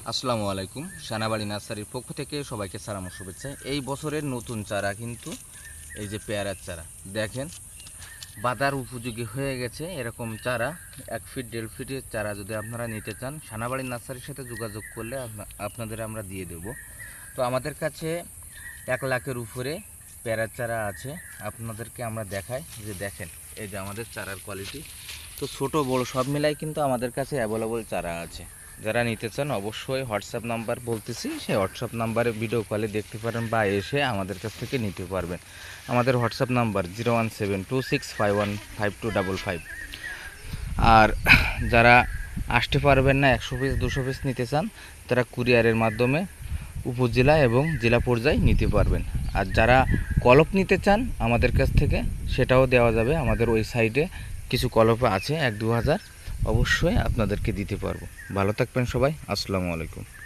আসসালামু আলাইকুম। সানাবাড়ি নার্সারির পক্ষ থেকে সবাইকে সালাম ও শুভেচ্ছা। এই বছরের নতুন চারা কিন্তু এই যে পেয়ারার চারা দেখেন, বাজার উপযোগী হয়ে গেছে। এরকম চারা 1 ফিট 1.5 ফিটের চারা যদি আপনারা নিতে চান, সানাবাড়ি নার্সারির সাথে যোগাযোগ করলে আপনাদের আমরা দিয়ে দেব। তো আমাদের কাছে 1 লাখের উপরে পেয়ারার চারা আছে। আপনাদেরকে আমরা দেখাই যে দেখেন, এই যে আমাদের চারার কোয়ালিটি। তো ছোট বড় সব মিলাই কিন্তু আমাদের কাছে অ্যাভেলেবল চারা আছে। যারা নিতে চান অবশ্যই হোয়াটসঅ্যাপ নাম্বার বলতেছি, সেই হোয়াটসঅ্যাপ নাম্বারে ভিডিও কলে দেখতে পারেন বা এসে আমাদের কাছ থেকে নিতে পারবেন। আমাদের হোয়াটসঅ্যাপ নাম্বার 01726515255। আর যারা আসতে পারবেন না, 100 পিস 200 পিস নিতে চান, তারা কুরিয়ারের মাধ্যমে উপজেলা এবং জেলা পর্যায়ে নিতে পারবেন। আর যারা কলপ নিতে চান আমাদের কাছ থেকে, সেটাও দেওয়া যাবে। আমাদের ওই সাইডে কিছু কলপ আছে 1-2 হাজার, অবশ্যই আপনাদেরকে দিতে পারবো। ভালো থাকবেন সবাই। আসসালামু আলাইকুম।